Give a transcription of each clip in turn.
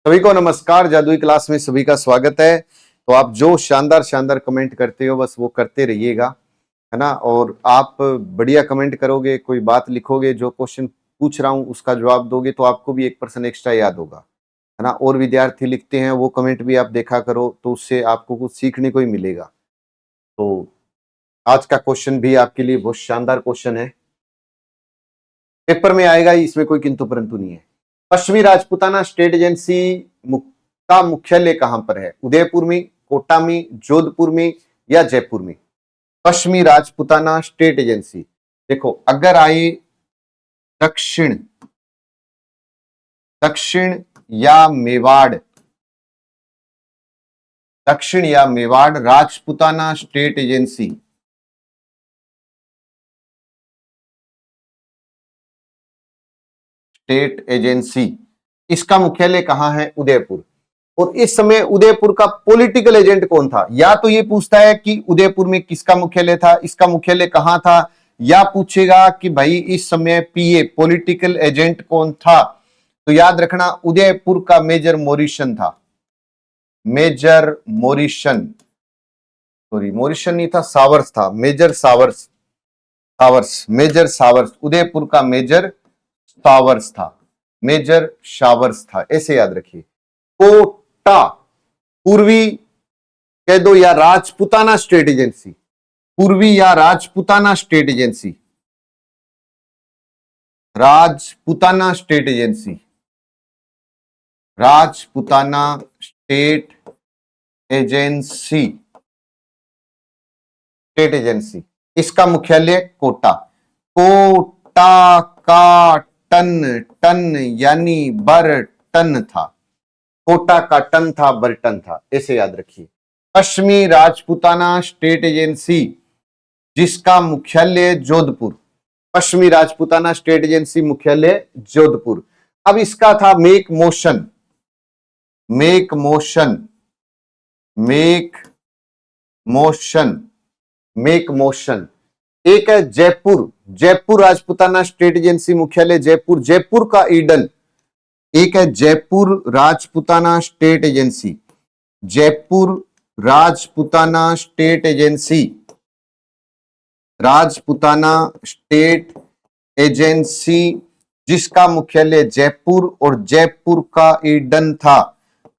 सभी को नमस्कार। जादुई क्लास में सभी का स्वागत है। तो आप जो शानदार शानदार कमेंट करते हो बस वो करते रहिएगा, है ना। और आप बढ़िया कमेंट करोगे, कोई बात लिखोगे, जो क्वेश्चन पूछ रहा हूं उसका जवाब दोगे तो आपको भी 1% एक्स्ट्रा याद होगा, है ना। और विद्यार्थी लिखते हैं वो कमेंट भी आप देखा करो, तो उससे आपको कुछ सीखने को ही मिलेगा। तो आज का क्वेश्चन भी आपके लिए बहुत शानदार क्वेश्चन है, पेपर में आएगा ही, इसमें कोई किंतु परंतु नहीं है। पश्चिमी राजपूताना स्टेट एजेंसी का मुख्यालय कहां पर है? उदयपुर में, कोटा में, जोधपुर में या जयपुर में? पश्चिमी राजपूताना स्टेट एजेंसी, देखो अगर आए दक्षिण दक्षिण या मेवाड़, दक्षिण या Mewar Rajputana state agency, state agency, इसका मुख्यालय कहां है? उदयपुर। और इस समय उदयपुर का पॉलिटिकल एजेंट कौन था? या तो ये पूछता है कि उदयपुर में किसका मुख्यालय था, इसका मुख्यालय कहां था, या पूछेगा कि भाई इस समय पीए पॉलिटिकल एजेंट कौन था। तो याद रखना उदयपुर का मेजर मॉरिसन था। मेजर मॉरिसन, सॉरी मॉरिसन नहीं था, सावर्स था। Major Showers, major Showers, Udaipur का मेजर सावर्स था, मेजर शावर्स था, ऐसे याद रखिए। कोटा पूर्वी कह दो या राजपूताना स्टेट एजेंसी, पूर्वी या Rajputana state agency, Rajputana state agency, Rajputana state agency, state agency, इसका मुख्यालय कोटा। कोटा का टन, टन यानी बर्टन था, कोटा का टन था, बर्टन था, ऐसे याद रखिए। पश्चिमी राजपूताना स्टेट एजेंसी जिसका मुख्यालय जोधपुर, पश्चिमी राजपूताना स्टेट एजेंसी मुख्यालय जोधपुर। अब इसका था make motion, make motion, make motion, make motion. एक है जयपुर, जयपुर राजपूताना स्टेट एजेंसी मुख्यालय जयपुर, जयपुर का ईडन। एक है Jaipur Rajputana state agency, Jaipur Rajputana state agency, Rajputana state agency जिसका मुख्यालय जयपुर और जयपुर का ईडन था,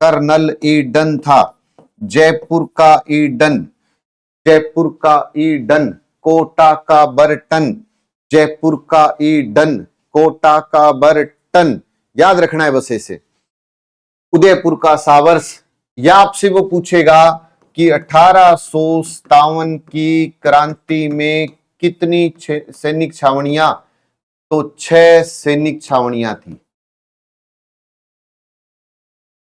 कर्नल ईडन था, जयपुर का ईडन, जयपुर का ईडन, कोटा का बर्टन, जयपुर का ईडन, कोटा का बर्टन, याद रखना है बस ऐसे। उदयपुर का सावर्स, या आपसे वो पूछेगा कि 1857 की क्रांति में कितनी सैनिक छावनियां? तो 6 सैनिक छावनियां थी।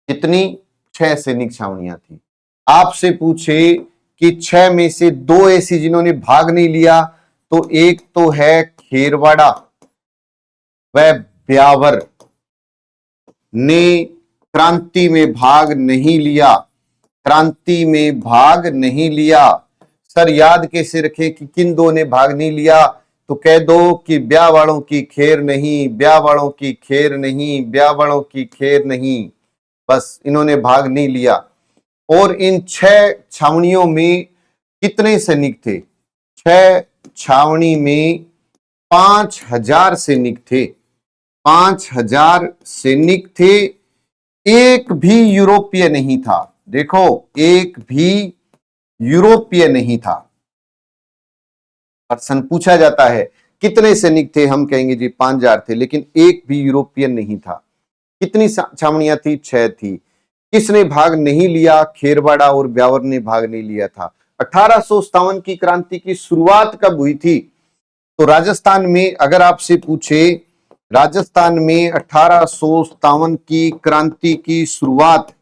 कितनी? 6 सैनिक छावनियां थी। आपसे पूछे कि 6 में से 2 ऐसी जिन्होंने भाग नहीं लिया, तो एक तो है खेरवाड़ा, वह ब्यावर ने क्रांति में भाग नहीं लिया, क्रांति में भाग नहीं लिया। सर याद कैसे रखें कि किन दो ने भाग नहीं लिया? तो कह दो कि ब्याह वालों की खैर नहीं, ब्याह वालों की खैर नहीं, ब्याह वालों की खैर नहीं, बस इन्होंने भाग नहीं लिया। और इन 6 छावनियों में कितने सैनिक थे? 6 छावनी में 5000 सैनिक थे, 5000 सैनिक थे। एक भी यूरोपीय नहीं था, देखो एक भी यूरोपीय नहीं था। प्रश्न पूछा जाता है कितने सैनिक थे, हम कहेंगे जी 5000 थे, लेकिन एक भी यूरोपियन नहीं था। कितनी छावनियां थी? 6 थी। किसने भाग नहीं लिया? खेरवाड़ा और ब्यावर ने भाग नहीं लिया था। 1857 की क्रांति की शुरुआत कब हुई थी? तो राजस्थान में, अगर आपसे पूछे राजस्थान में 1857 की क्रांति की शुरुआत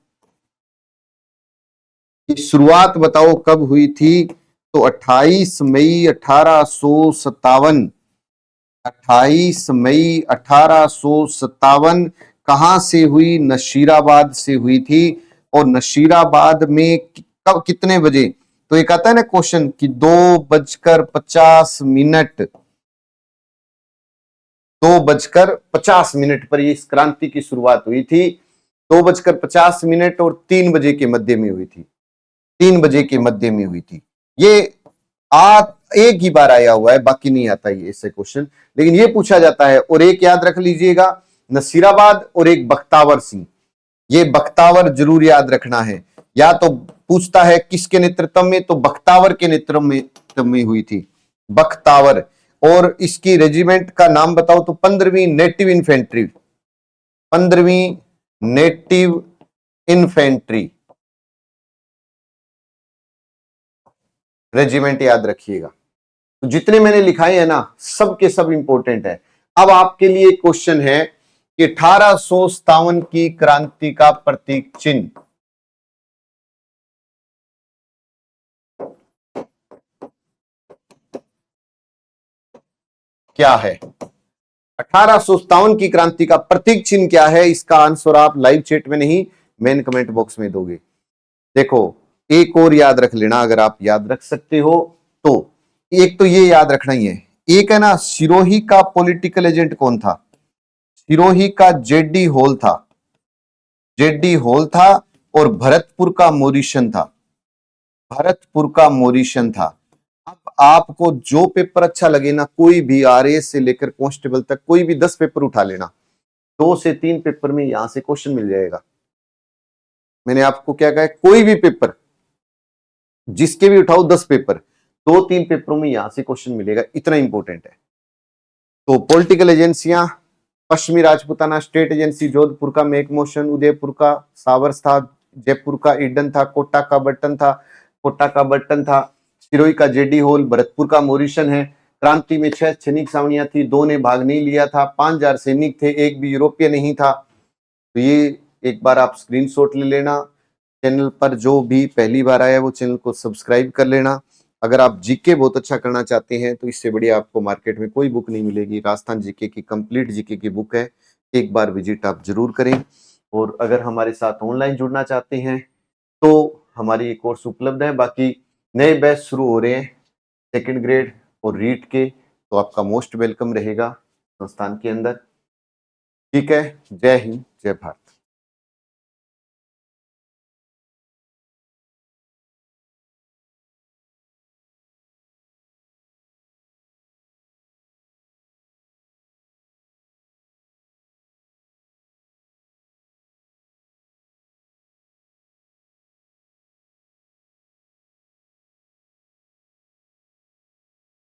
बताओ कब हुई थी? तो 28 मई 1857, 28 मई 1857 कहां से हुई? नशीराबाद से हुई थी। और नशीराबाद में कब, कितने बजे? तो एक आता है ना क्वेश्चन कि 2:50 2:50 पर इस क्रांति की शुरुआत हुई थी। 2:50 और 3 बजे के मध्य में हुई थी। 3 बजे के मध्य में हुई थी। ये एक ही बार आया हुआ है, बाकी नहीं आता ये ऐसे क्वेश्चन, लेकिन ये पूछा जाता है। और एक याद रख लीजिएगा, नसीराबाद और एक बख्तावर सिंह, ये बख्तावर जरूर याद रखना है। या तो पूछता है किसके नेतृत्व में, तो बख्तावर के नेतृत्व में हुई थी, बख्तावर। और इसकी रेजिमेंट का नाम बताओ तो 15वीं नेटिव इन्फेंट्री, 15वीं नेटिव इन्फेंट्री रेजिमेंट याद रखिएगा। तो जितने मैंने लिखाए हैं ना, सब के सब इंपॉर्टेंट है। अब आपके लिए क्वेश्चन है कि 1857 की क्रांति का प्रतीक चिन्ह क्या है? 1857 की क्रांति का प्रतीक चिन्ह क्या है? इसका आंसर आप लाइव चैट में नहीं, मेन कमेंट बॉक्स में दोगे। देखो, एक और याद रख लेना, अगर आप याद रख सकते हो तो। एक तो ये याद रखना ही है, एक है ना, सिरोही का पॉलिटिकल एजेंट कौन था? सिरोही का जेडी होल था, जेडी होल था। और भरतपुर का मोरिशन था, भरतपुर का मोरिशन था। अब आपको जो पेपर अच्छा लगे ना, कोई भी आरएएस से लेकर कांस्टेबल तक कोई भी 10 पेपर उठा लेना, 2 से 3 पेपर में यहां से क्वेश्चन मिल जाएगा। मैंने आपको क्या कहा है, कोई भी पेपर जिसके भी उठाओ 10 पेपर, 2-3 पेपरों में यहां से क्वेश्चन मिलेगा, इतना इंपॉर्टेंट है। तो पॉलिटिकल एजेंसियां, पश्चिमी राजपूताना स्टेट एजेंसी, जोधपुर का मेक मोशन, उदयपुर का सावर्स था, जयपुर का ईडन था, कोटा का बटन था, कोटा का बटन था, सिरोही का जेडी होल, भरतपुर का मोरिशन है। क्रांति में 6 सैनिक छावनियां थी, 2 ने भाग नहीं लिया था, 5000 सैनिक थे, एक भी यूरोपीय नहीं था। तो ये एक बार आप स्क्रीनशॉट ले लेना। चैनल पर जो भी पहली बार आया वो चैनल को सब्सक्राइब कर लेना। अगर आप जीके बहुत अच्छा करना चाहते हैं तो इससे बढ़िया आपको मार्केट में कोई बुक नहीं मिलेगी। राजस्थान जीके की कंप्लीट जीके की बुक है, एक बार विजिट आप जरूर करें। और अगर हमारे साथ ऑनलाइन जुड़ना चाहते हैं तो हमारी एक कोर्स उपलब्ध है। बाकी नए बैच शुरू हो रहे हैं सेकेंड ग्रेड और रीट के, तो आपका मोस्ट वेलकम रहेगा संस्थान के अंदर। ठीक है, जय हिंद, जय भारत।